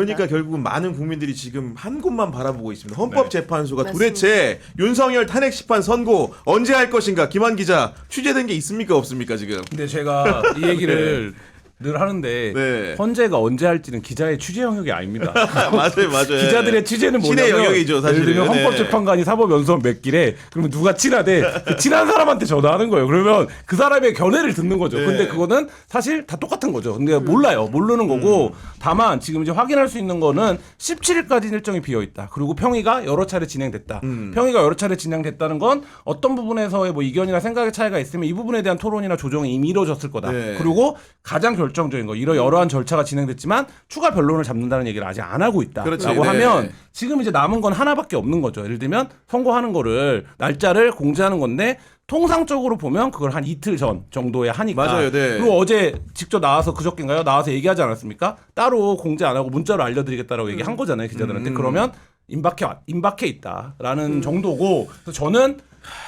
그러니까 결국은 많은 국민들이 지금 한 곳만 바라보고 있습니다. 헌법재판소가 네. 도대체 윤석열 탄핵 심판 선고 언제 할 것인가? 김한 기자 취재된 게 있습니까 없습니까 지금? 근데 제가 이 얘기를 늘 하는데 네. 헌재가 언제 할지는 기자의 취재 영역이 아닙니다. 맞아요. 기자들의 취재는 신의 뭐냐면 영역이죠, 사실은. 예를 들면 헌법재판관이 사법연수원 몇 길에 그러면 누가 친하대 그 친한 사람한테 전화하는 거예요. 그러면 그 사람의 견해를 듣는 거죠. 네. 근데 그거는 사실 다 똑같은 거죠. 근데 몰라요. 모르는 거고 다만 지금 이제 확인할 수 있는 거는 17일까지 일정이 비어 있다. 그리고 평의가 여러 차례 진행됐다. 평의가 여러 차례 진행됐다는 건 어떤 부분에서의 뭐 이견이나 생각의 차이가 있으면 이 부분에 대한 토론이나 조정이 이미 이루어졌을 거다. 네. 그리고 가장 결정적인 거 이런 여러한 절차가 진행됐지만 추가 변론을 잡는다는 얘기를 아직 안 하고 있다라고 그렇지, 네. 하면 지금 이제 남은 건 하나밖에 없는 거죠. 예를 들면 선고하는 거를 날짜를 공지하는 건데 통상적으로 보면 그걸 한 이틀 전 정도에 하니까. 맞아요, 네. 그리고 어제 직접 나와서 그저께인가요? 나와서 얘기하지 않았습니까? 따로 공지 안 하고 문자로 알려드리겠다라고 얘기한 거잖아요, 기자들한테. 그러면 임박해 있다라는 정도고. 그래서 저는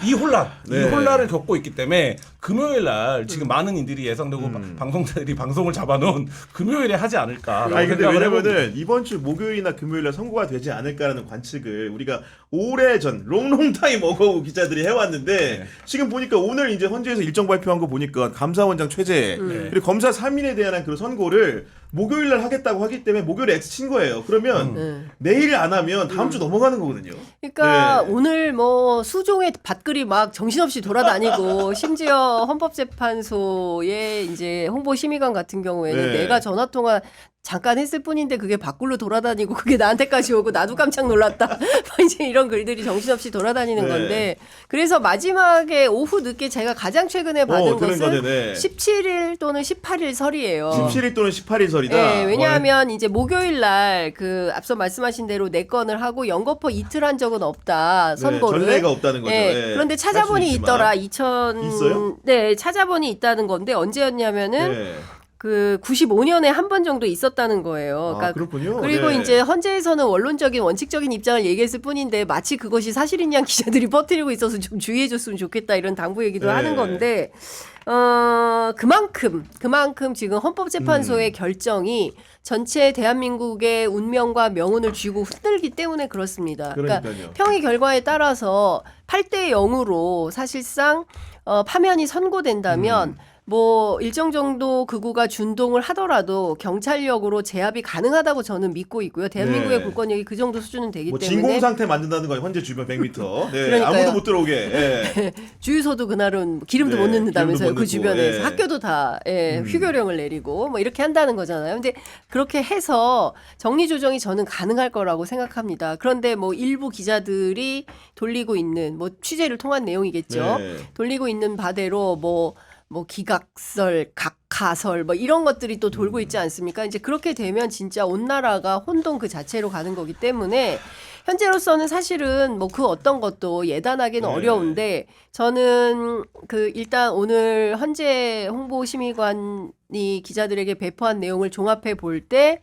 이 혼란을 겪고 있기 때문에 금요일 날 지금 많은 이들이 예상되고 방송사들이 방송을 잡아놓은 금요일에 하지 않을까라고 아니 근데 생각을 해봅니다. 왜냐면은 이번 주 목요일이나 금요일날 선고가 되지 않을까라는 관측을 우리가 오래전 롱롱타임 어고 기자들이 해왔는데 지금 보니까 오늘 이제 헌재에서 일정 발표한 거 보니까 감사원장 최재 그리고 검사 3인에 대한 그 선고를 목요일날 하겠다고 하기 때문에 목요일에 X 친 거예요. 그러면 내일 안 하면 다음 주 넘어가는 거거든요. 그러니까 네. 오늘 뭐 수종의 밭글이 막 정신없이 돌아다니고 심지어 헌법재판소의 이제 홍보심의관 같은 경우에는 네. 내가 전화통화 잠깐 했을 뿐인데 그게 밖으로 돌아다니고 그게 나한테까지 오고 나도 깜짝 놀랐다. 이제 이런 글들이 정신없이 돌아다니는 네. 건데 그래서 마지막에 오후 늦게 제가 가장 최근에 받은 들은 것은 거네. 17일 또는 18일 설이에요. 17일 또는 18일 설이다. 네, 왜냐하면 이제 목요일 날 그 앞서 말씀하신 대로 내 건을 하고 연거푸 이틀 한 적은 없다. 선고를. 전례가 없다는 거죠. 네, 네. 그런데 할 찾아보니 수는 있더라. 있어요? 네, 찾아보니 있다는 건데 언제였냐면은 네. 그 95년에 한 번 정도 있었다는 거예요. 아, 그렇군요. 그리고 네. 이제 헌재에서는 원론적인 원칙적인 입장을 얘기했을 뿐인데 마치 그것이 사실인 양 기자들이 퍼뜨리고 있어서 좀 주의해줬으면 좋겠다 이런 당부 얘기도 네. 하는 건데 그만큼 지금 헌법재판소의 결정이 전체 대한민국의 운명과 명운을 쥐고 흔들기 때문에 그렇습니다. 그러니까 그러니까요. 평의 결과에 따라서 8대 0으로 사실상 파면이 선고된다면 뭐 일정 정도 극우가 준동을 하더라도 경찰력으로 제압이 가능하다고 저는 믿고 있고요. 대한민국의 네. 국권력이 그 정도 수준은 되기 뭐 때문에 진공 상태 만든다는 거예요. 현재 주변 100m. 네, 그러니까요. 아무도 못 들어오게. 네. 주유소도 그날은 기름도 네, 못 넣는다면서요. 기름도 못 그 넣고, 주변에서 예. 학교도 다 휴교령을 내리고 뭐 이렇게 한다는 거잖아요. 근데 그렇게 해서 정리조정이 저는 가능할 거라고 생각합니다. 그런데 뭐 일부 기자들이 돌리고 있는 뭐 취재를 통한 내용이겠죠. 네. 돌리고 있는 바대로 뭐 기각설, 각하설 뭐 이런 것들이 또 돌고 있지 않습니까? 이제 그렇게 되면 진짜 온 나라가 혼돈 그 자체로 가는 거기 때문에 현재로서는 사실은 뭐 그 어떤 것도 예단하기는 네. 어려운데 저는 그 일단 오늘 헌재 홍보심의관이 기자들에게 배포한 내용을 종합해 볼 때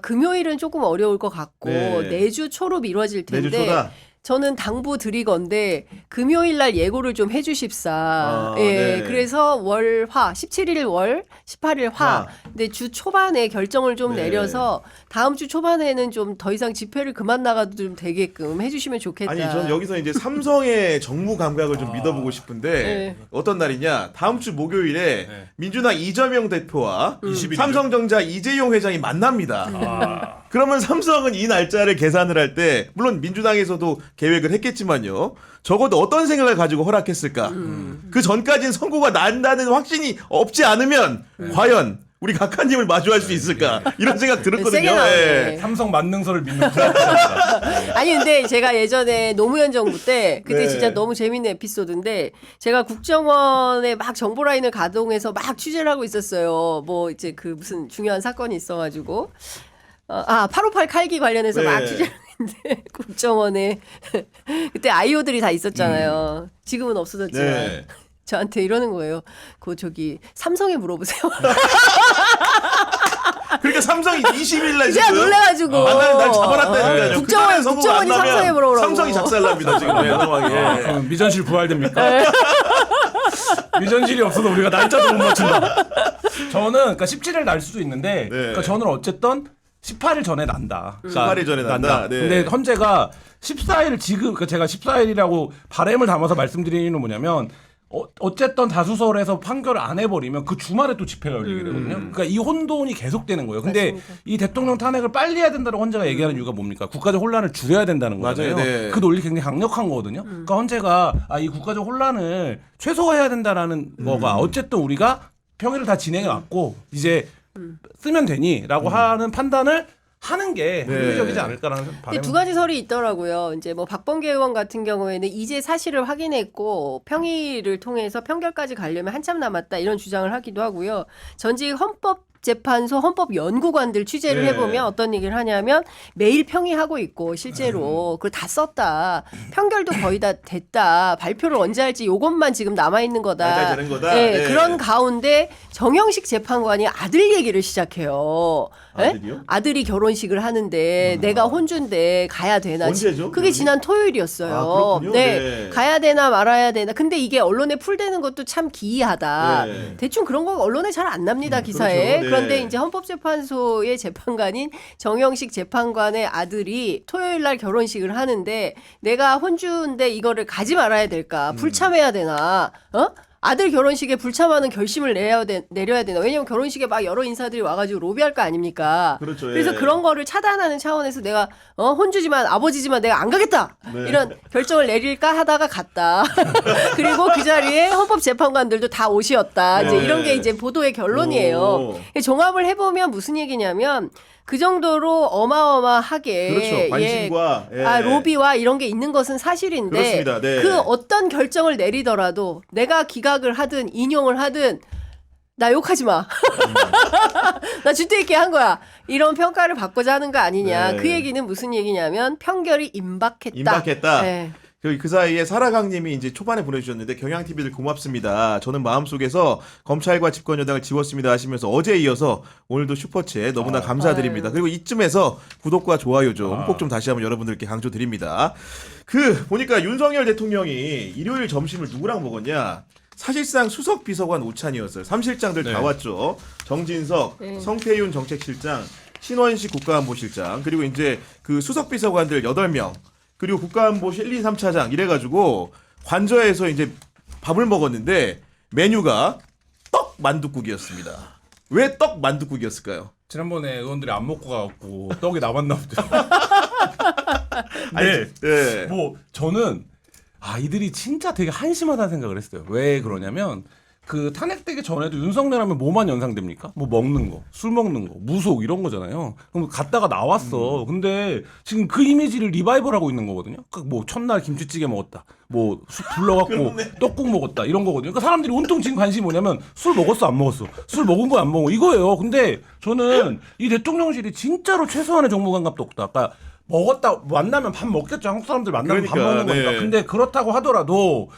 금요일은 조금 어려울 것 같고 네. 내주 초로 미뤄질 텐데 내주 초다. 저는 당부 드리건데 금요일 날 예고를 좀 해주십사. 예, 네. 그래서 월화 17일 월 18일 화. 근데 주 초반에 결정을 좀 네. 내려서 다음 주 초반에는 좀 더 이상 집회를 그만 나가도 좀 되게끔 해주시면 좋겠다. 아니 저는 여기서 이제 삼성의 정무 감각을 좀 믿어보고 싶은데 네. 어떤 날이냐 다음 주 목요일에 민주당 이재명 대표와 21일. 삼성전자 이재용 회장이 만납니다. 그러면 삼성은 이 날짜를 계산을 할 때 물론 민주당에서도 계획을 했겠지만요. 적어도 어떤 생각을 가지고 허락했을까? 그 전까지는 선고가 난다는 확신이 없지 않으면 과연 우리 각하님을 마주할 수 있을까? 이런 생각 들었거든요. 세게 나오네. 예. 삼성 만능설을 믿는 분입니다. 아니 근데 제가 예전에 노무현 정부 때 그때 네. 진짜 너무 재밌는 에피소드인데 제가 국정원에 막 정보라인을 가동해서 막 취재를 하고 있었어요. 뭐 이제 그 무슨 중요한 사건이 있어가지고 858 칼기 관련해서 막 네. 취재를 했는데 국정원에 그때 아이오들이 다 있었잖아요. 지금은 없어졌지만 네. 저한테 이러는 거예요. 그 저기 삼성에 물어보세요. 그러니까 삼성이 20일 날 제가 지금 놀래가지고 만나는 날 잡아놨다니까요. 국정원이 삼성에 물어보라고. 삼성이 작살납니다 지금 상황이. 그럼 미전실 부활됩니까? 미전실이 없어도 우리가 날짜도 못 맞춘다. 저는 그러니까 17일 날 수도 있는데 그러니까 저는 어쨌든 18일 전에 난다. 18일 전에 난다. 네. 근데 헌재가 14일 지금 그러니까 제가 14일이라고 바람을 담아서 말씀드리는 이유는 뭐냐면 어쨌든 다수설에서 판결을 안 해버리면 그 주말에 또 집회가 열리게 되거든요. 그러니까 이 혼돈이 계속되는 거예요. 근데 맞습니다. 이 대통령 탄핵을 빨리 해야 된다고 헌재가 얘기하는 이유가 뭡니까? 국가적 혼란을 줄여야 된다는 거잖아요. 맞아요. 네. 그 논리 굉장히 강력한 거거든요. 그러니까 헌재가 이 국가적 혼란을 최소화해야 된다라는 거가 어쨌든 우리가 평일을 다 진행해 왔고 이제 쓰면 되니라고 하는 판단을 하는 게 합리적이지 않을까라는 근데 바람. 두 가지 설이 있더라고요. 이제 뭐 박범계 의원 같은 경우에는 이제 사실을 확인했고 평의를 통해서 평결까지 가려면 한참 남았다 이런 주장을 하기도 하고요. 전직 헌법재판소 헌법연구관들 취재를 네. 해보면 어떤 얘기를 하냐면 매일 평의하고 있고 실제로 그걸 다 썼다. 평결도 거의 다 됐다. 발표를 언제 할지 요것만 지금 남아있는 거다. 잘 되는 거다. 네, 네. 그런 가운데 정영식 재판관이 아들 얘기를 시작해요. 예? 아들이요? 아들이 결혼식을 하는데 내가 혼주인데 가야 되나? 언제죠? 그게 지난 토요일이었어요. 아, 그렇군요. 네. 네. 가야 되나 말아야 되나. 근데 이게 언론에 풀되는 것도 참 기이하다. 네. 대충 그런 거 언론에 잘 안 납니다, 기사에. 그렇죠. 네. 그런데 이제 헌법재판소의 재판관인 정영식 재판관의 아들이 토요일 날 결혼식을 하는데 내가 혼주인데 이거를 가지 말아야 될까? 불참해야 되나? 아들 결혼식에 불참하는 결심을 내려야 되나? 왜냐면 결혼식에 막 여러 인사들이 와가지고 로비할 거 아닙니까? 그렇죠. 그래서 예. 그런 거를 차단하는 차원에서 내가 혼주지만 아버지지만 내가 안 가겠다 네. 이런 결정을 내릴까 하다가 갔다. 그리고 그 자리에 헌법재판관들도 다 옷이었다. 이제 네. 이런 게 이제 보도의 결론이에요. 종합을 해보면 무슨 얘기냐면 그 정도로 어마어마하게 그렇죠. 관심과 예. 로비와 이런 게 있는 것은 사실인데 그렇습니다. 네. 그 어떤 결정을 내리더라도 내가 기각을 하든 인용을 하든 나 욕하지 마. 나 주대 있게 한 거야. 이런 평가를 받고자 하는 거 아니냐. 네. 그 얘기는 무슨 얘기냐면 평결이 임박했다. 임박했다. 네. 그 사이에 사라강님이 이제 초반에 보내주셨는데 경향TV들 고맙습니다. 저는 마음속에서 검찰과 집권 여당을 지웠습니다 하시면서 어제 이어서 오늘도 슈퍼챗 너무나 감사드립니다. 아유. 그리고 이쯤에서 구독과 좋아요 좀 꼭 좀 다시 한번 여러분들께 강조드립니다. 보니까 윤석열 대통령이 일요일 점심을 누구랑 먹었냐? 사실상 수석 비서관 오찬이었어요. 3실장들 다 네. 왔죠. 정진석, 네. 성태윤 정책실장, 신원식 국가안보실장, 그리고 이제 그 수석 비서관들 8명, 그리고 국가안보실 1, 2, 3차장 이래가지고 관저에서 이제 밥을 먹었는데 메뉴가 떡 만둣국이었습니다. 왜 떡 만둣국이었을까요? 지난번에 의원들이 안 먹고 가갖고 떡이 남았나 보죠. 아니, 네. 네. 뭐 저는 이들이 진짜 되게 한심하다는 생각을 했어요. 왜 그러냐면 그 탄핵되기 전에도 윤석열 하면 뭐만 연상됩니까? 뭐 먹는 거, 술 먹는 거, 무속 이런 거잖아요. 그럼 갔다가 나왔어. 근데 지금 그 이미지를 리바이벌하고 있는 거거든요. 뭐 첫날 김치찌개 먹었다. 뭐 술 불러갖고 떡국 먹었다. 이런 거거든요. 그러니까 사람들이 온통 지금 관심이 뭐냐면 술 먹었어 안 먹었어. 술 먹은 거 안 먹은 거 이거예요. 근데 저는 이 대통령실이 진짜로 최소한의 정무감각도 없다. 아까 먹었다 만나면 밥 먹겠죠. 한국 사람들 만나면 밥 그러니까, 먹는 거니까. 네. 근데 그렇다고 하더라도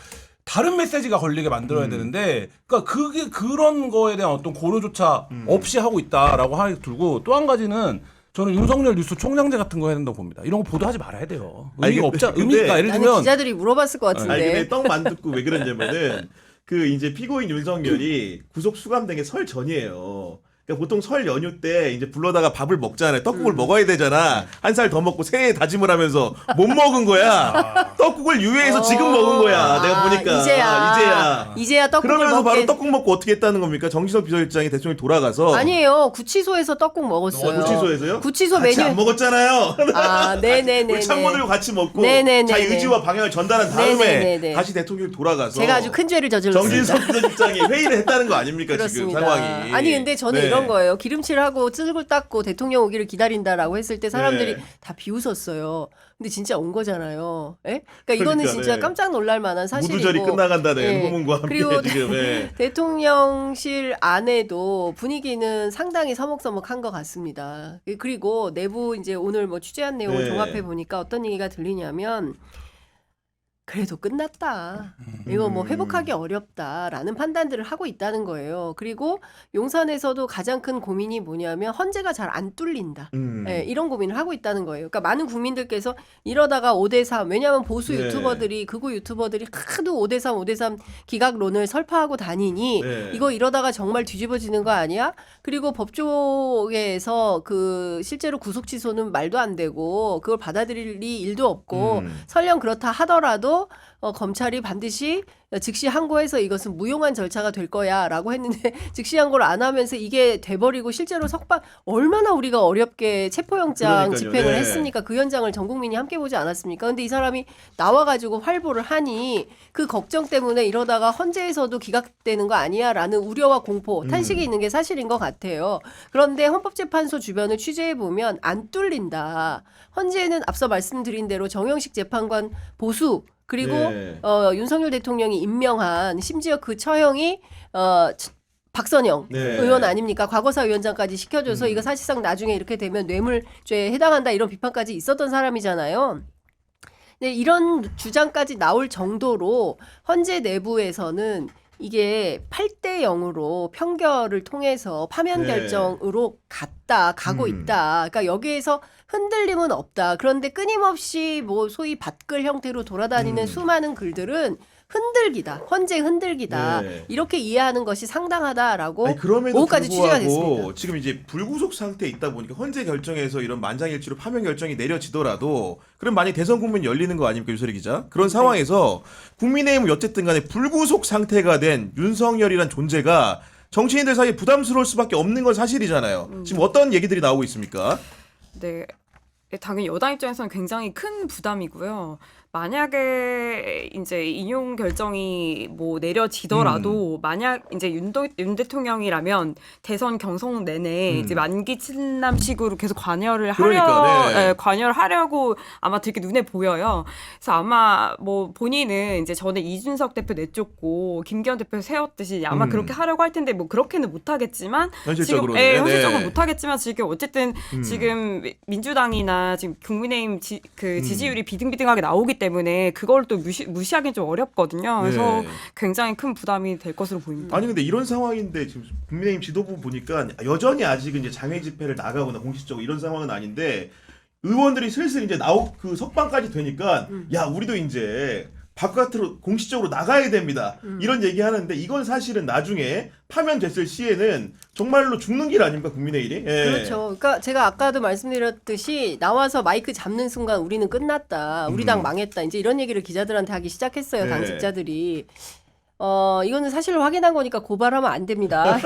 다른 메시지가 걸리게 만들어야 되는데, 그러니까 그게 그런 거에 대한 어떤 고려조차 없이 하고 있다라고 하기 들고 또 한 가지는 저는 윤석열 뉴스 총장제 같은 거 해야 된다고 봅니다. 이런 거 보도하지 말아야 돼요. 의미가 근데- 없자. 의미가 예를 나는 들면 기자들이 물어봤을 것 같은데. 아니 근데 떡 만둣국 왜 그러냐면은 그 이제 피고인 윤석열이 구속 수감된 게 설 전이에요. 그러니까 보통 설 연휴 때 이제 불러다가 밥을 먹잖아요. 떡국을 먹어야 되잖아. 한 살 더 먹고 새해 다짐을 하면서 못 먹은 거야. 떡국을 유예해서 지금 먹은 거야. 내가 보니까 이제야 떡국을 그러면서 바로 먹게. 떡국 먹고 어떻게 했다는 겁니까? 정진석 비서실장이 대통령이 돌아가서 아니에요. 구치소에서 떡국 먹었어요. 구치소에서요? 구치소 같이 메뉴. 안 먹었잖아요. 네네네. 우리 참모들과 같이 먹고 네네네네. 자기 의지와 방향을 전달한 다음에 네네네네. 다시 대통령이 돌아가서 제가 아주 큰 죄를 저질렀습니다. 정진석 비서실장이 회의를 했다는 거 아닙니까 지금 그렇습니다. 상황이. 아니 근데 저는 네. 이런 거예요. 기름칠하고 찌글 닦고 대통령 오기를 기다린다라고 했을 때 사람들이 네. 다 비웃었어요. 근데 진짜 온 거잖아요. 예? 그러니까 이거는 그러니까, 진짜 네. 깜짝 놀랄 만한 사실이고. 무두절이 끝나간다는 예. 후문과 함께 그리고 지금 예. 대통령실 안에도 분위기는 상당히 서먹서먹한 것 같습니다. 그리고 내부 이제 오늘 뭐 취재한 내용을 네. 종합해 보니까 어떤 얘기가 들리냐면 그래도 끝났다. 이거 뭐 회복하기 어렵다라는 판단들을 하고 있다는 거예요. 그리고 용산에서도 가장 큰 고민이 뭐냐면 헌재가 잘 안 뚫린다. 예, 이런 고민을 하고 있다는 거예요. 그러니까 많은 국민들께서 이러다가 5대3 왜냐하면 보수 네. 유튜버들이 극우 유튜버들이 하도 5대3 기각론을 설파하고 다니니 네. 이거 이러다가 정말 뒤집어지는 거 아니야? 그리고 법조계에서 그 실제로 구속 취소는 말도 안 되고 그걸 받아들일 일도 없고 설령 그렇다 하더라도 검찰이 반드시 즉시 항고해서 이것은 무용한 절차가 될 거야라고 했는데 즉시 항고를 안 하면서 이게 돼버리고 실제로 석방 얼마나 우리가 어렵게 체포영장 그러니까요. 집행을 네. 했으니까 그 현장을 전 국민이 함께 보지 않았습니까? 근데 이 사람이 나와가지고 활보를 하니 그 걱정 때문에 이러다가 헌재에서도 기각되는 거 아니야라는 우려와 공포, 탄식이 있는 게 사실인 것 같아요. 그런데 헌법재판소 주변을 취재해 보면 안 뚫린다. 헌재는 앞서 말씀드린 대로 정영식 재판관 보수 그리고 네. 윤석열 대통령이 임명한 심지어 그 처형이 박선영 네. 의원 아닙니까? 과거사 위원장까지 시켜줘서 이거 사실상 나중에 이렇게 되면 뇌물죄에 해당한다 이런 비판까지 있었던 사람이잖아요. 네, 이런 주장까지 나올 정도로 헌재 내부에서는 이게 8대 0으로 평결을 통해서 파면 네. 결정으로 가고 있다. 그러니까 여기에서 흔들림은 없다. 그런데 끊임없이 뭐 소위 밭글 형태로 돌아다니는 수많은 글들은 흔들기다. 헌재 흔들기다. 네. 이렇게 이해하는 것이 상당하다라고 아니, 그럼에도 오후까지 취재가 불구하고 됐습니다. 지금 이제 불구속 상태에 있다 보니까 헌재 결정에서 이런 만장일치로 파면 결정이 내려지더라도 그럼 만약 대선 국면 열리는 거 아닙니까 유소리 기자? 그런 상황에서 국민의힘은 어쨌든 간에 불구속 상태가 된 윤석열이란 존재가 정치인들 사이에 부담스러울 수밖에 없는 건 사실이잖아요. 지금 어떤 얘기들이 나오고 있습니까? 네. 당연히 여당 입장에서는 굉장히 큰 부담이고요. 만약에 이제 인용 결정이 뭐 내려지더라도 만약 이제 윤 대통령이라면 대선 경선 내내 이제 만기 친남식으로 계속 관여를 그러니까, 네. 관여를 하려고 아마 되게 눈에 보여요. 그래서 아마 뭐 본인은 이제 전에 이준석 대표 내쫓고 김기현 대표 세웠듯이 아마 그렇게 하려고 할 텐데 뭐 그렇게는 못 하겠지만 현실적으로는. 지금 네. 현실적으로 못 하겠지만 지금 어쨌든 지금 민주당이나 지금 국민의힘 지지율이 비등비등하게 나오기 때문에 그걸 또 무시하기는 좀 어렵거든요. 그래서 네. 굉장히 큰 부담이 될 것으로 보입니다. 아니 근데 이런 상황인데 지금 국민의힘 지도부 보니까 여전히 아직은 이제 장외 집회를 나가거나 공식적으로 이런 상황은 아닌데 의원들이 슬슬 이제 그 석방까지 되니까 야 우리도 이제 바깥으로 공식적으로 나가야 됩니다. 이런 얘기하는데 이건 사실은 나중에 파면됐을 시에는 정말로 죽는 길 아닙니까 국민의힘이? 예. 그렇죠. 그러니까 제가 아까도 말씀드렸듯이 나와서 마이크 잡는 순간 우리는 끝났다. 우리 당 망했다. 이제 이런 얘기를 기자들한테 하기 시작했어요. 네. 당직자들이. 이거는 사실을 확인한 거니까 고발하면 안 됩니다.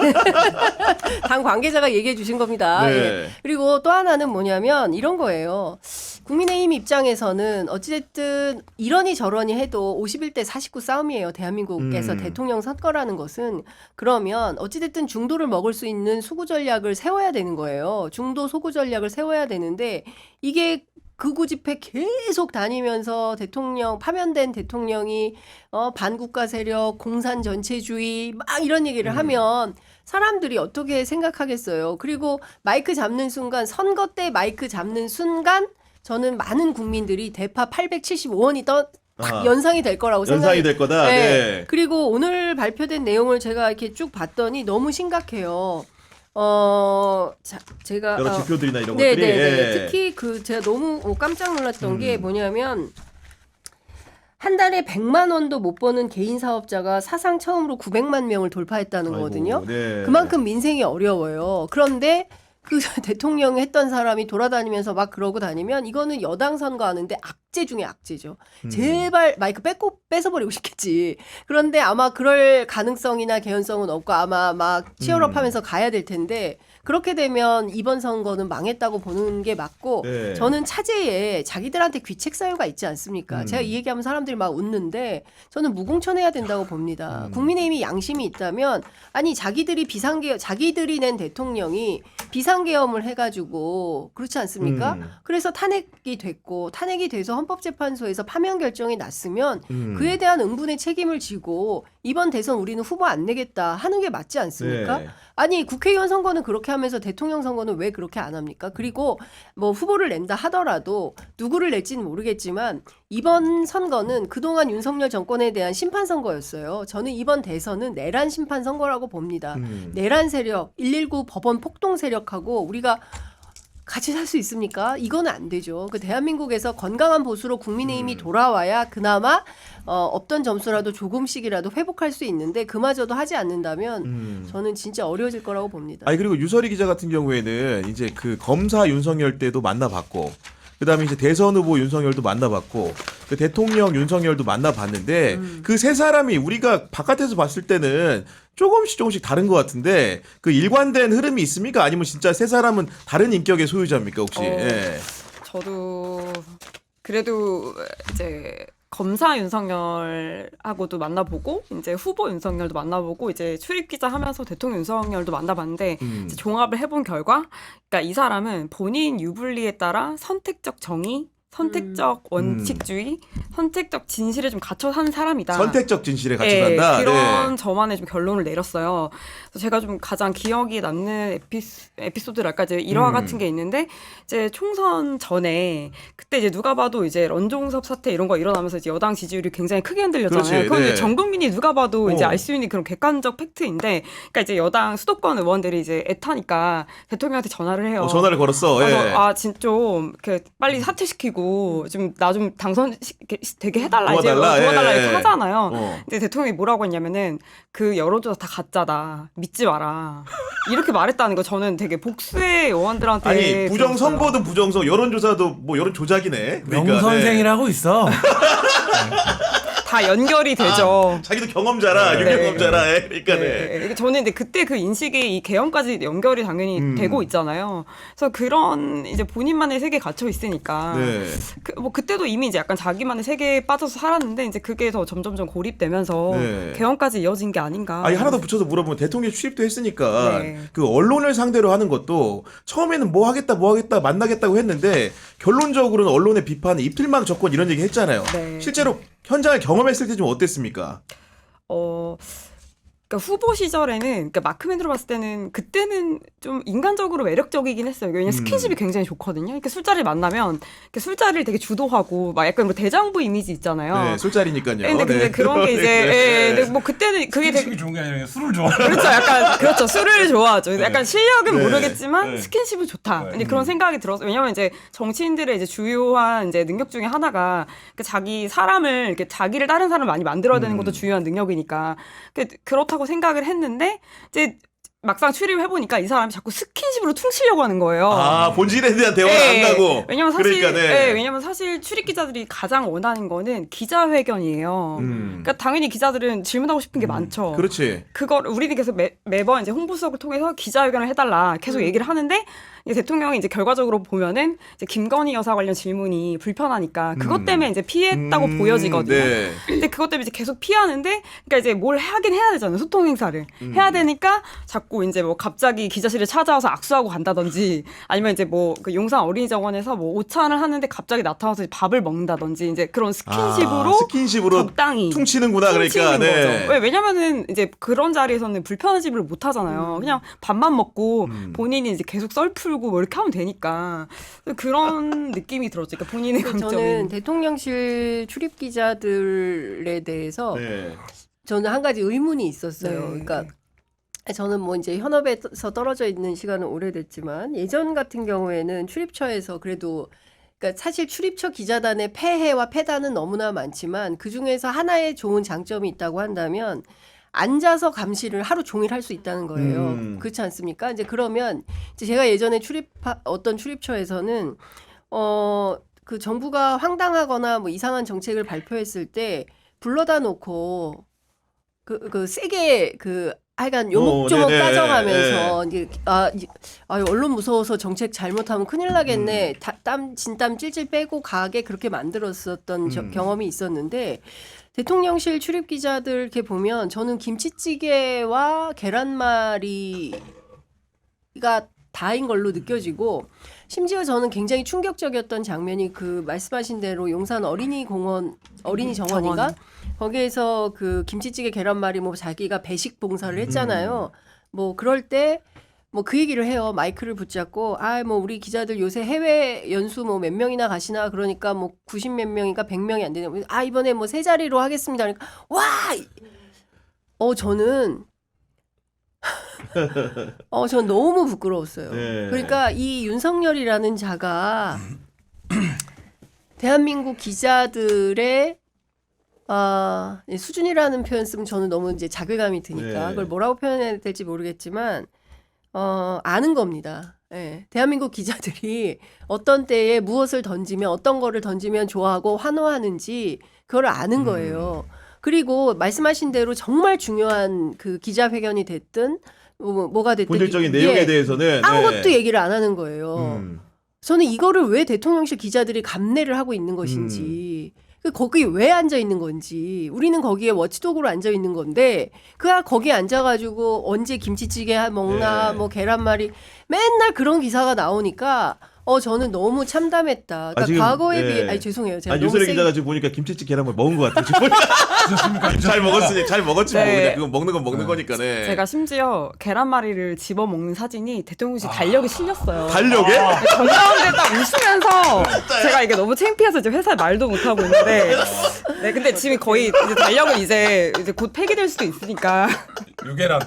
당 관계자가 얘기해 주신 겁니다. 네. 예. 그리고 또 하나는 뭐냐면 이런 거예요. 국민의힘 입장에서는 어찌됐든 이러니 저러니 해도 51대 49 싸움이에요. 대한민국에서 대통령 선거라는 것은. 그러면 어찌됐든 중도를 먹을 수 있는 수구 전략을 세워야 되는 거예요. 중도 소구 전략을 세워야 되는데 이게 극우 집회 계속 다니면서 파면된 대통령이 반국가 세력, 공산 전체주의 막 이런 얘기를 하면 사람들이 어떻게 생각하겠어요. 그리고 마이크 잡는 순간 선거 때 마이크 잡는 순간 저는 많은 국민들이 대파 875원이 연상이 될 거라고 연상이 될 거다. 네. 그리고 오늘 발표된 내용을 제가 이렇게 쭉 봤더니 너무 심각해요. 제가 여러 지표들이나 이런 것들이. 네네네. 예. 특히 제가 너무 깜짝 놀랐던 게 뭐냐면 한 달에 100만 원도 못 버는 개인 사업자가 사상 처음으로 900만 명을 돌파했다는 아이고, 거거든요. 네. 그만큼 민생이 어려워요. 그런데 그 대통령 했던 사람이 돌아다니면서 막 그러고 다니면 이거는 여당 선거하는데 악재 중에 악재죠. 제발 마이크 뺏어버리고 싶겠지. 그런데 아마 그럴 가능성이나 개연성은 없고 아마 막 치열업하면서 가야 될 텐데 그렇게 되면 이번 선거는 망했다고 보는 게 맞고 네. 저는 차제에 자기들한테 귀책 사유가 있지 않습니까? 제가 이 얘기하면 사람들이 막 웃는데 저는 무공천해야 된다고 봅니다. 국민의힘이 양심이 있다면 아니 자기들이 낸 대통령이 비상계엄을 해가지고 그렇지 않습니까? 그래서 탄핵이 돼서 헌법재판소에서 파면 결정이 났으면 그에 대한 응분의 책임을 지고 이번 대선 우리는 후보 안 내겠다 하는 게 맞지 않습니까? 네. 아니 국회의원 선거는 그렇게 하면서 대통령 선거는 왜 그렇게 안 합니까? 그리고 뭐 후보를 낸다 하더라도 누구를 낼지는 모르겠지만 이번 선거는 그동안 윤석열 정권에 대한 심판 선거였어요. 저는 이번 대선은 내란 심판 선거라고 봅니다. 내란 세력, 119 법원 폭동 세력하고 우리가 같이 살 수 있습니까? 이거는 안 되죠. 그 대한민국에서 건강한 보수로 국민의힘이 돌아와야 그나마 없던 점수라도 조금씩이라도 회복할 수 있는데 그마저도 하지 않는다면 저는 진짜 어려워질 거라고 봅니다. 아니 그리고 유설희 기자 같은 경우에는 이제 그 검사 윤석열 때도 만나봤고 그다음에 이제 대선 후보 윤석열도 만나봤고 그 대통령 윤석열도 만나봤는데 그 세 사람이 우리가 바깥에서 봤을 때는 조금씩 다른 것 같은데 그 일관된 흐름이 있습니까? 아니면 진짜 세 사람은 다른 인격의 소유자입니까 혹시? 예. 저도 그래도 이제 검사 윤석열하고도 만나보고 이제 후보 윤석열도 만나보고 이제 출입 기자 하면서 대통령 윤석열도 만나봤는데 이제 종합을 해본 결과, 그러니까 이 사람은 본인 유불리에 따라 선택적 정의, 선택적 원칙주의, 선택적 진실을 좀 갖춰 산 사람이다. 선택적 진실에 같이 간다. 그런 저만의 좀 결론을 내렸어요. 그래서 제가 좀 가장 기억에 남는 에피소드랄까 이제 일화 같은 게 있는데 이제 총선 전에 그때 이제 누가 봐도 이제 런종섭 사태 이런 거 일어나면서 이제 여당 지지율이 굉장히 크게 흔들렸잖아요. 그렇지, 그건 네. 이제 전 국민이 누가 봐도 이제 어. 알 수 있는 그런 객관적 팩트인데, 그러니까 이제 여당 수도권 의원들이 이제 애타니까 대통령한테 전화를 해요. 전화를 걸었어. 예. 그래서 진짜 좀 이렇게 빨리 사퇴시키고 좀 나 좀 당선 되게 해달라 도와달라, 이제 도와달라 예. 이렇게 하잖아요. 어. 근데 대통령이 뭐라고 했냐면은 그 여론조사 다 가짜다, 믿지 마라 이렇게 말했다는 거. 저는 되게 복수의 의원들한테 아니 부정 들었어요. 선거도 부정선 여론조사도 뭐 여론 조작이네. 그러니까, 명 선생이라고 있어. 다 연결이 되죠. 자기도 경험자라 네. 유경험자라. 그러니까 네. 저는 근데 그때 그 인식이 이 개헌까지 연결이 당연히 되고 있잖아요. 그래서 그런 이제 본인만의 세계에 갇혀 있으니까 네. 뭐 그때도 이미 이제 약간 자기만의 세계에 빠져서 살았는데 이제 그게 더 점점점 고립되면서 네. 개헌까지 이어진 게 아닌가. 아니 하나 더 붙여서 물어보면 대통령 출입도 했으니까 네. 그 언론을 상대로 하는 것도 처음에는 뭐 하겠다 만나겠다고 했는데 결론적으로는 언론의 비판에 입틀망 정권 이런 얘기 했잖아요. 네. 실제로 현장을 경험했을 때 좀 어땠습니까? 그러니까 후보 시절에는, 그러니까 마크맨으로 봤을 때는 그때는 좀 인간적으로 매력적이긴 했어요. 왜냐면 스킨십이 굉장히 좋거든요. 그러니까 술자리를 만나면 그러니까 술자리를 되게 주도하고 막 약간 뭐 대장부 이미지 있잖아요. 네, 술자리니까요. 근데 네. 그런 게 이제 네. 근데 뭐 그때는 그게 되게 스킨십이 좋은 게 아니라 술을 좋아해. 그렇죠. 약간 그렇죠. 술을 좋아하죠. 약간 실력은 네. 모르겠지만 네. 스킨십은 좋다. 네. 이제 그런 생각이 들어서, 왜냐면 이제 정치인들의 이제 주요한 이제 능력 중에 하나가 그 자기 사람을 이렇게 자기를 다른 사람을 많이 만들어야 되는 것도 중요한 능력이니까 그렇다고 생각을 했는데 이제 막상 출입해 보니까 이 사람이 자꾸 스킨십으로 퉁치려고 하는 거예요. 아 본질에 대한 대화가 네. 안 가고. 왜냐면 사실 그러니까, 네. 왜냐면 사실 출입 기자들이 가장 원하는 거는 기자회견이에요. 그러니까 당연히 기자들은 질문하고 싶은 게 많죠. 그렇지. 그걸 우리는 계속 매번 이제 홍보수석을 통해서 기자회견을 해달라 계속 얘기를 하는데, 이제 대통령이 이제 결과적으로 보면은 이제 김건희 여사 관련 질문이 불편하니까 그것 때문에 이제 피했다고 보여지거든요. 네. 근데 그것 때문에 이제 계속 피하는데, 그러니까 이제 뭘 하긴 해야 되잖아요. 소통 행사를 해야 되니까 자꾸 이제 뭐 갑자기 기자실에 찾아와서 악수하고 간다든지, 아니면 이제 뭐 그 용산 어린이정원에서 뭐 오찬을 하는데 갑자기 나타나서 밥을 먹는다든지, 이제 그런 스킨십으로 스킨십으로 적당히 퉁치는구나. 그러니까. 퉁치는 네. 거죠. 왜냐면은 이제 그런 자리에서는 불편한 집을 못 하잖아요. 그냥 밥만 먹고 본인이 이제 계속 썰 풀고 뭐 이렇게 하면 되니까 그런 느낌이 들었죠. 그러니까 본인의 저는 강점이. 대통령실 출입 기자들에 대해서 네. 저는 한 가지 의문이 있었어요. 네. 그러니까 저는 뭐 이제 현업에서 떨어져 있는 시간은 오래됐지만 예전 같은 경우에는 출입처에서 그래도, 그러니까 사실 출입처 기자단의 폐해와 폐단은 너무나 많지만 그 중에서 하나의 좋은 장점이 있다고 한다면 앉아서 감시를 하루 종일 할 수 있다는 거예요. 그렇지 않습니까? 이제 그러면 이제 제가 예전에 어떤 출입처에서는 그 정부가 황당하거나 뭐 이상한 정책을 발표했을 때 불러다 놓고 그 세게 하여간 요목조목 네네. 따져가면서 이제 언론 무서워서 정책 잘못하면 큰일 나겠네. 진땀 찔찔 빼고 가게 그렇게 만들었었던 경험이 있었는데, 대통령실 출입 기자들 이렇게 보면 저는 김치찌개와 계란말이가 다인 걸로 느껴지고, 심지어 저는 굉장히 충격적이었던 장면이 그 말씀하신 대로 용산 어린이 정원인가? 정원. 거기에서 그 김치찌개 계란말이 뭐 자기가 배식 봉사를 했잖아요. 뭐 그럴 때 뭐 그 얘기를 해요. 마이크를 붙잡고 뭐 우리 기자들 요새 해외 연수 뭐 몇 명이나 가시나 그러니까 뭐 90 몇 명인가 100명이 안 되냐. 이번에 뭐 세 자리로 하겠습니다. 그러니까 저는 전 너무 부끄러웠어요. 네. 그러니까 이 윤석열이라는 자가 대한민국 기자들의 수준이라는 표현 쓰면 저는 너무 이제 자괴감이 드니까 네. 그걸 뭐라고 표현해야 될지 모르겠지만 아는 겁니다. 예. 대한민국 기자들이 어떤 때에 무엇을 던지면 어떤 거를 던지면 좋아하고 환호하는지 그걸 아는 거예요. 그리고 말씀하신 대로 정말 중요한 그 기자회견이 됐든 뭐가 됐든 본질적인 내용에 대해서는 아무것도 네. 얘기를 안 하는 거예요. 저는 이거를 왜 대통령실 기자들이 감내를 하고 있는 것인지 거기 왜 앉아 있는 건지 우리는 거기에 워치독으로 앉아 있는 건데 그가 거기에 앉아가지고 언제 김치찌개 먹나 네. 뭐 계란말이 맨날 그런 기사가 나오니까 저는 너무 참담했다. 그러니까 지금, 과거에 네. 비해 죄송해요. 제가 너무 유선혜 세게 기자가 지금 보니까 김치찌개 계란말 먹은 것 같아요. 지금 잘 먹었으니 잘 먹었지 뭐 네. 그냥 그거 먹는 건 먹는 거니까. 네. 제가 심지어 계란말이를 집어 먹는 사진이 대통령실 달력에 실렸어요. 달력에? 정가운데 딱 웃으면서 제가 이게 너무 창피해서 이제 회사에 말도 못 하고 있는데, 네 근데 지금 거의 이제 달력은 이제 곧 폐기될 수도 있으니까. 유계란.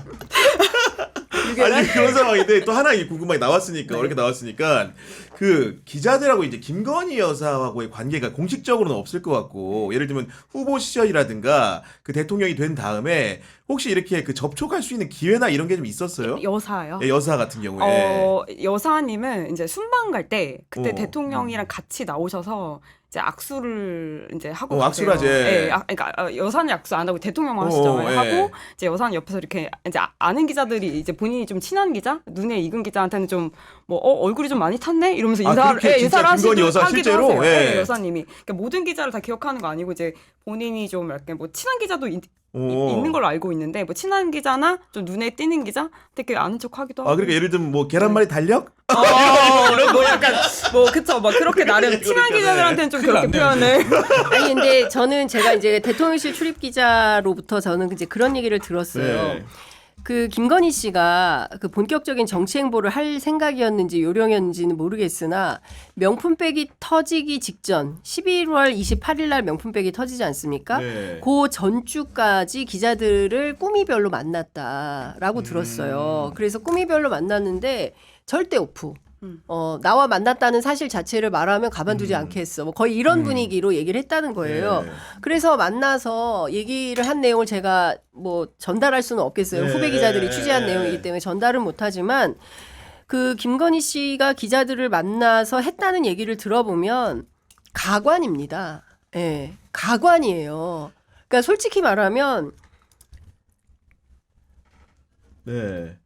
아니 그런 상황인데 또 하나 궁금하게 나왔으니까 어렵게 나왔으니까 그 기자들하고 이제 김건희 여사하고의 관계가 공식적으로는 없을 것 같고 예를 들면 후보 시절이라든가 그 대통령이 된 다음에 혹시 이렇게 그 접촉할 수 있는 기회나 이런 게 좀 있었어요? 여사요? 예, 여사 같은 경우에. 여사님은 이제 순방 갈 때 그때 어. 대통령이랑 같이 나오셔서 이제 악수를 이제 하고 악수를 하지. 예, 그러니까 여사는 악수 안 하고 대통령만 하시잖아요. 예. 하고 이제 여사는 옆에서 이렇게 이제 아는 기자들이 이제 본인이 좀 친한 기자, 눈에 익은 기자한테는 좀 뭐 얼굴이 좀 많이 탔네 이러면서 그렇게 진짜 김건희 여사 하기도 실제로? 하세요. 예. 예, 여사님이 그러니까 모든 기자를 다 기억하는 거 아니고 이제 본인이 좀 이렇게 뭐 친한 기자도 있는 걸로 알고 있는데 뭐 친한 기자나 좀 눈에 띄는 기자 되게 아는 척 하기도 하고. 그러니까 예를 들면 뭐 계란말이 달력? 뭐 약간 뭐 그쵸 뭐 그렇게 나름 친한 그러니까, 기자들한테는 좀 큰일 그렇게 났네, 표현을. 아니 근데 저는 제가 이제 대통령실 출입 기자로부터 저는 이제 그런 얘기를 들었어요. 네. 그 김건희 씨가 그 본격적인 정치 행보를 할 생각이었는지 요령이었는지는 모르겠으나 명품백이 터지기 직전 11월 28일 날 명품백이 터지지 않습니까? 네. 그 전주까지 기자들을 꾸미별로 만났다라고 들었어요. 그래서 꾸미별로 만났는데 절대 오프. 나와 만났다는 사실 자체를 말하면 가만두지 않겠어. 뭐 거의 이런 분위기로 얘기를 했다는 거예요. 네. 그래서 만나서 얘기를 한 내용을 제가 뭐 전달할 수는 없겠어요. 네. 후배 기자들이 취재한 내용이기 때문에 전달은 못하지만 그 김건희 씨가 기자들을 만나서 했다는 얘기를 들어보면 가관입니다. 예, 가관이에요. 그러니까 솔직히 말하면 네.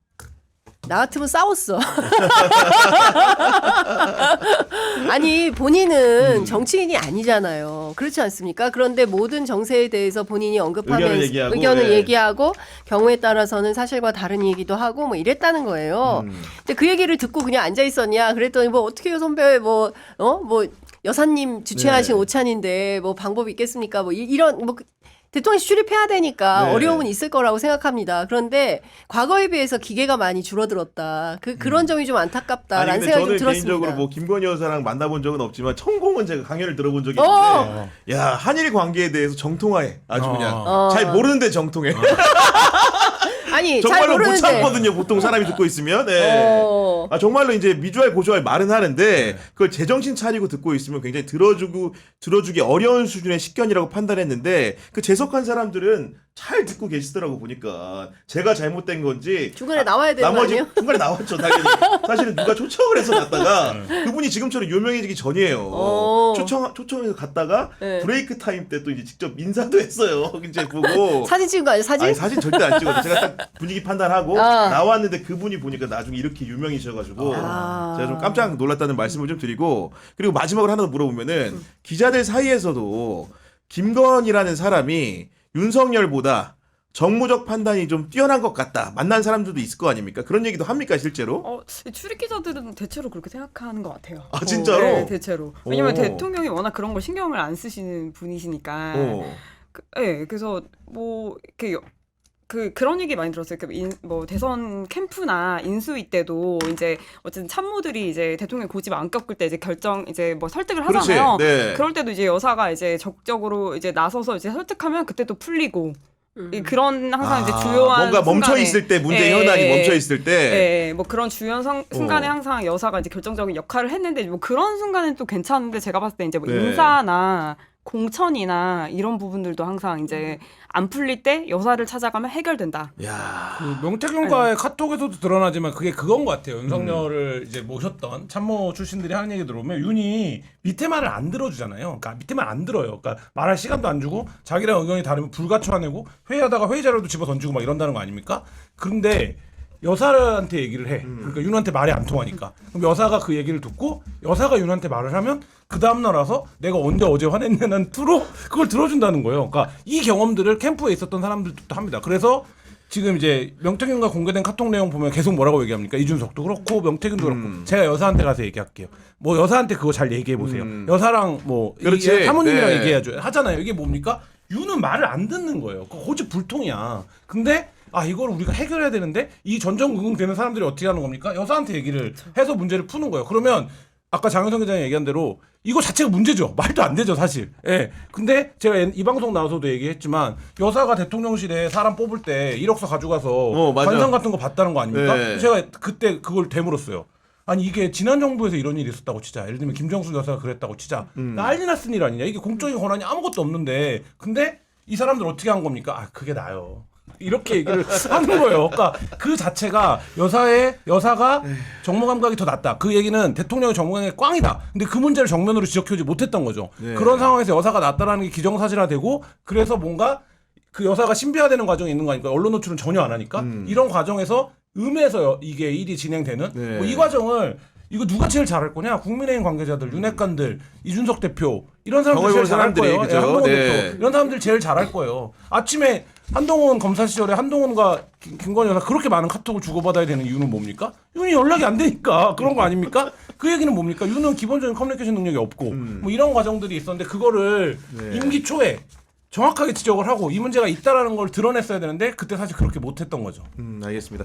나 같으면 싸웠어. 아니 본인은 정치인이 아니잖아요. 그렇지 않습니까? 그런데 모든 정세에 대해서 본인이 언급하면서 의견을 예. 얘기하고 경우에 따라서는 사실과 다른 얘기도 하고 뭐 이랬다는 거예요. 근데 그 얘기를 듣고 그냥 앉아 있었냐? 그랬더니 뭐 어떻게 해요 선배 뭐 여사님 주최하신 네. 오찬인데 뭐 방법이 있겠습니까? 뭐 이런 뭐 대통령실 출입해야 되니까 네. 어려움은 있을 거라고 생각합니다. 그런데 과거에 비해서 기계가 많이 줄어들었다. 그런 점이 좀 안타깝다라는 근데 생각이 좀 저는 들었습니다. 개인적으로 뭐 김건희 여사랑 만나본 적은 없지만 천공은 제가 강연을 들어본 적이 어. 있는데 야 한일 관계에 대해서 정통화해 아주 그냥 어. 잘 모르는데 정통해 아니 잘 정말로 못 모르는데. 참거든요 보통 사람이 듣고 있으면 네. 정말로 이제 미주알 고주알 말은 하는데 그걸 제정신 차리고 듣고 있으면 굉장히 들어주기 어려운 수준의 식견이라고 판단했는데 그 재석한 사람들은 잘 듣고 계시더라고 보니까 제가 잘못된 건지 중간에 나와야 되는 거 나머지 아니에요? 중간에 나왔죠 당연히 사실은 누가 초청을 해서 갔다가 그분이 지금처럼 유명해지기 전이에요 초청해서 갔다가 네. 브레이크 타임 때 또 이제 직접 인사도 했어요 이제 보고 사진 찍은 거 아니에요? 사진? 아니 사진 절대 안 찍었어요 제가 딱 분위기 판단하고 아. 나왔는데 그분이 보니까 나중에 이렇게 유명이셔가지고 아. 제가 좀 깜짝 놀랐다는 말씀을 좀 드리고 그리고 마지막으로 하나 더 물어보면은 기자들 사이에서도 김건희라는 사람이 윤석열보다 정무적 판단이 좀 뛰어난 것 같다. 만난 사람들도 있을 거 아닙니까? 그런 얘기도 합니까 실제로? 출입 기자들은 대체로 그렇게 생각하는 것 같아요. 아, 진짜로? 네, 대체로. 왜냐면 오. 대통령이 워낙 그런 걸 신경을 안 쓰시는 분이시니까. 그래서 뭐 이렇게 그런 얘기 많이 들었어요. 뭐 대선 캠프나 인수위 때도 이제 어쨌든 참모들이 이제 대통령 고집 안 꺾을 때 이제 이제 뭐 설득을 그렇지. 하잖아요. 네. 그럴 때도 이제 여사가 이제 적극적으로 이제 나서서 이제 설득하면 그때 또 풀리고. 그런 항상 이제 주요한 뭔가 멈춰 있을 때 문제 현안이 멈춰 있을 때 뭐 그런 주요한 순간에 항상 여사가 이제 결정적인 역할을 했는데 뭐 그런 순간은 또 괜찮은데 제가 봤을 때 이제 뭐 네. 인사나 공천이나 이런 부분들도 항상 이제 안 풀릴 때 여사를 찾아가면 해결된다. 야. 그 명태균과의 카톡에서도 드러나지만 그게 그건 것 같아요. 윤석열을 이제 모셨던 참모 출신들이 하는 얘기 들어보면 윤이 밑에 말을 안 들어주잖아요. 그러니까 밑에 말 안 들어요. 그러니까 말할 시간도 안 주고 자기랑 의견이 다르면 불가초화내고 회의하다가 회의 자료도 집어 던지고 막 이런다는 거 아닙니까? 그런데 여사한테 얘기를 해. 그러니까 윤한테 말이 안 통하니까. 그럼 여사가 그 얘기를 듣고 여사가 윤한테 말을 하면 그 다음날 와서 내가 언제 어제 화냈냐는 투로 그걸 들어준다는 거예요. 그러니까 이 경험들을 캠프에 있었던 사람들도 합니다. 그래서 지금 이제 명태균과 공개된 카톡 내용 보면 계속 뭐라고 얘기합니까? 이준석도 그렇고 명태균도 그렇고 제가 여사한테 가서 얘기할게요. 뭐 여사한테 그거 잘 얘기해 보세요. 여사랑 뭐 그렇지. 사모님이랑 네. 얘기해야죠. 하잖아요. 이게 뭡니까? 윤은 말을 안 듣는 거예요. 그 고집 불통이야. 근데 이걸 우리가 해결해야 되는데 이 전전긍긍 되는 사람들이 어떻게 하는 겁니까? 여사한테 얘기를 해서 문제를 푸는 거예요. 그러면 아까 장현성 기자님 얘기한 대로 이거 자체가 문제죠. 말도 안 되죠, 사실. 예. 근데 제가 이 방송 나와서도 얘기했지만 여사가 대통령실에 사람 뽑을 때 1억서 가져가서 맞아. 관상 같은 거 봤다는 거 아닙니까? 네. 제가 그때 그걸 되물었어요. 아니 이게 지난 정부에서 이런 일이 있었다고 치자. 예를 들면 김정숙 여사가 그랬다고 치자. 난리 났은 일 아니냐. 이게 공적인 권한이 아무것도 없는데 근데 이 사람들 어떻게 한 겁니까? 그게 나요. 이렇게 얘기를 하는 거예요. 그러니까 그 자체가 여사가 정무 감각이 더 낫다. 그 얘기는 대통령의 정무 감각이 꽝이다. 근데 그 문제를 정면으로 지적하지 못했던 거죠. 네. 그런 상황에서 여사가 낫다라는 게 기정사실화되고 그래서 뭔가 그 여사가 신비화되는 과정이 있는 거 아닙니까? 언론 노출은 전혀 안 하니까 이런 과정에서 음해서 이게 일이 진행되는 네. 뭐 이 과정을 이거 누가 제일 잘할 거냐? 국민의힘 관계자들, 윤핵관들, 이준석 대표 이런 사람들 제일 잘할 사람들이, 거예요. 그죠? 한동훈 네. 대표 이런 사람들 제일 잘할 거예요. 아침에 한동훈 검사 시절에 한동훈과 김건희 여사 그렇게 많은 카톡을 주고받아야 되는 이유는 뭡니까? 윤이 연락이 안 되니까 그런 거 아닙니까? 그 얘기는 뭡니까? 윤은 기본적인 커뮤니케이션 능력이 없고 뭐 이런 과정들이 있었는데 그거를 네. 임기 초에 정확하게 지적을 하고 이 문제가 있다라는 걸 드러냈어야 되는데 그때 사실 그렇게 못했던 거죠. 알겠습니다.